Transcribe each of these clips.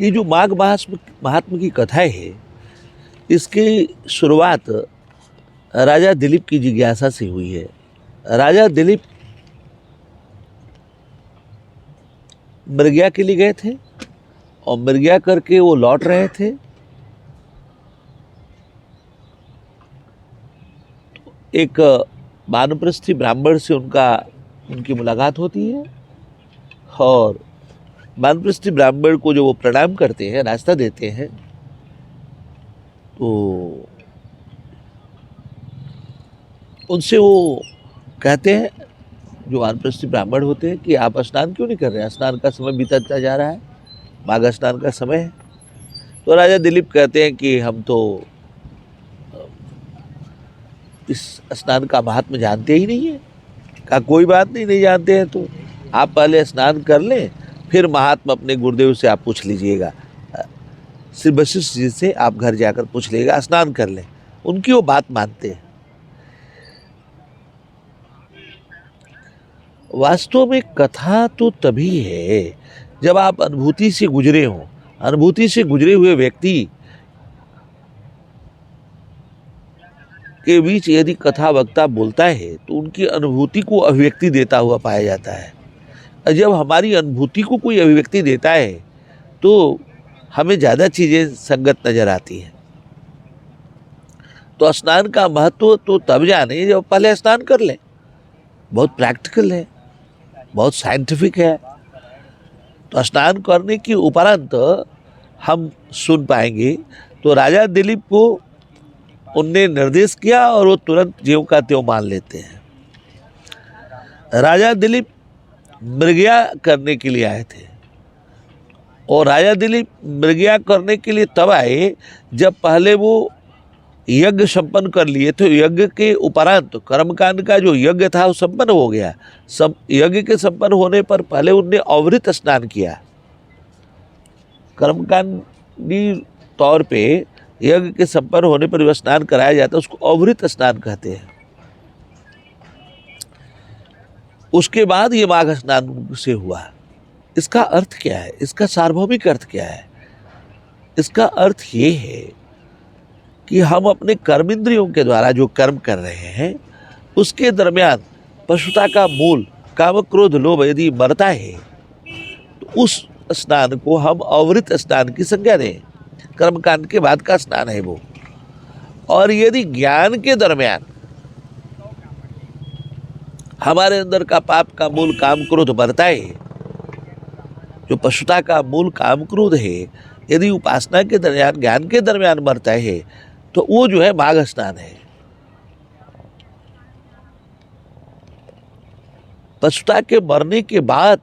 ये जो माघ महात्म की कथा है, इसकी शुरुआत राजा दिलीप की जिज्ञासा से हुई है। राजा दिलीप मृगया के लिए गए थे और मृगया करके वो लौट रहे थे। तो एक वानप्रस्थी ब्राह्मण से उनकी मुलाकात होती है और वानप्रस्थी ब्राह्मण को जो वो प्रणाम करते हैं, नाश्ता देते हैं, तो उनसे वो कहते हैं, जो वानप्रस्थी ब्राह्मण होते हैं, कि आप स्नान क्यों नहीं कर रहे हैं? स्नान का समय बीतता जा रहा है, माघ स्नान का समय है। तो राजा दिलीप कहते हैं कि हम तो इस स्नान का महात्म्य जानते ही नहीं है। कहा कोई बात नहीं जानते हैं तो आप पहले स्नान कर लें, फिर महात्मा अपने गुरुदेव से आप पूछ लीजिएगा, श्री वशिष्ठ जी से आप घर जाकर पूछ लीजिएगा, स्नान कर लें। उनकी वो बात मानते हैं। वास्तव में कथा तो तभी है जब आप अनुभूति से गुजरे हों। अनुभूति से गुजरे हुए व्यक्ति के बीच यदि कथा वक्ता बोलता है तो उनकी अनुभूति को अभिव्यक्ति देता हुआ पाया जाता है। और जब हमारी अनुभूति को कोई अभिव्यक्ति देता है तो हमें ज़्यादा चीज़ें संगत नजर आती हैं। तो स्नान का महत्व तो तब जाने जब पहले स्नान कर लें। बहुत प्रैक्टिकल है, बहुत साइंटिफिक है। तो स्नान करने के उपरांत हम सुन पाएंगे। तो राजा दिलीप को उनने निर्देश किया और वो तुरंत ज्यों का त्यों मान लेते हैं। राजा दिलीप मृगया करने के लिए आए थे और राजा दिलीप मृगया करने के लिए तब आए जब पहले वो यज्ञ संपन्न कर लिए थे। यज्ञ के उपरांत कर्मकांड का जो यज्ञ था वो संपन्न हो गया। सब यज्ञ के संपन्न होने पर पहले उनने अवृत स्नान किया। कर्मकांडी तौर पे यज्ञ के संपन्न होने पर जो स्नान कराया जाता है उसको अवृत स्नान कहते हैं। उसके बाद ये माघ स्नान से हुआ। इसका अर्थ क्या है? इसका सार्वभौमिक अर्थ क्या है? इसका अर्थ ये है कि हम अपने कर्मेंद्रियों के द्वारा जो कर्म कर रहे हैं उसके दरमियान पशुता का मूल काम क्रोध लोभ यदि मरता है तो उस स्नान को हम अवृत स्नान की संज्ञा दें। कर्मकांड के बाद का स्नान है वो। और यदि ज्ञान के दरमियान हमारे अंदर का पाप का मूल काम क्रोध मरता है, जो पशुता का मूल काम क्रोध है, यदि उपासना के दरमियान ज्ञान के दरमियान मरता है तो वो जो है माघ स्नान है। पशुता के मरने के बाद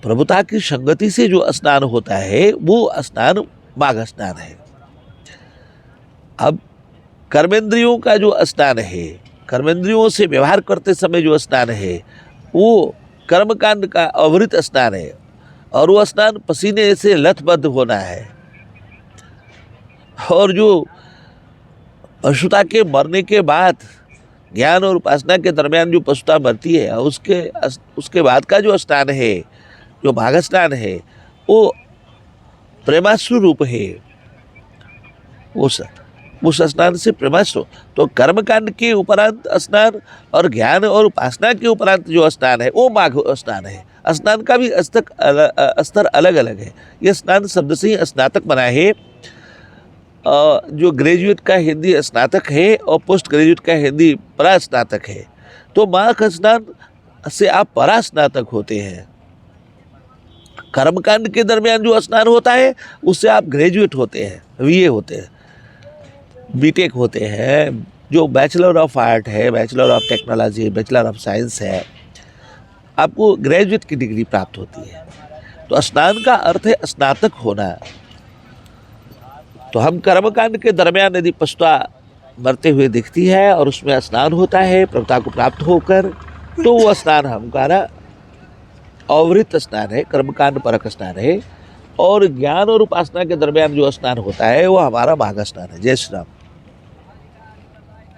प्रभुता की संगति से जो स्नान होता है वो स्नान माघ स्नान है। अब कर्मेंद्रियों का जो स्नान है, कर्मेंद्रियों से व्यवहार करते समय जो स्नान है वो कर्मकांड का अवृत स्नान है और वो स्नान पसीने से लथबद्ध होना है। और जो पशुता के मरने के बाद ज्ञान और उपासना के दरमियान जो पशुता मरती है उसके बाद का जो स्नान है, जो माघ स्नान है, वो प्रेमाश्रु रूप है। उस स्नान से प्रेमाश्रु। तो कर्मकांड के उपरांत स्नान और ज्ञान और उपासना के उपरांत जो स्नान है वो माघ स्नान है। स्नान का भी स्तर अलग अलग है। ये स्नान शब्द से ही स्नातक बना है। जो ग्रेजुएट का हिंदी स्नातक है और पोस्ट ग्रेजुएट का हिंदी परास्नातक है। तो माघ स्नान से आप परास्नातक होते हैं। कर्मकांड के दरमियान जो स्नान होता है उससे आप ग्रेजुएट होते हैं, बीए होते हैं, बीटेक होते हैं। जो बैचलर ऑफ आर्ट है, bachelor of technology, bachelor of science है, आपको ग्रेजुएट की डिग्री प्राप्त होती है। तो स्नान का अर्थ है स्नातक होना। तो हम कर्मकांड के दरमियान यदि पशुता मरते हुए दिखती है और उसमें स्नान होता है प्रभुता को प्राप्त होकर, तो वो स्नान हमारा अवृत स्नान है, कर्मकांड परक स्नान है। और ज्ञान और उपासना के दरमियान जो स्नान होता है वो हमारा माघ स्नान है। जय श्री राम।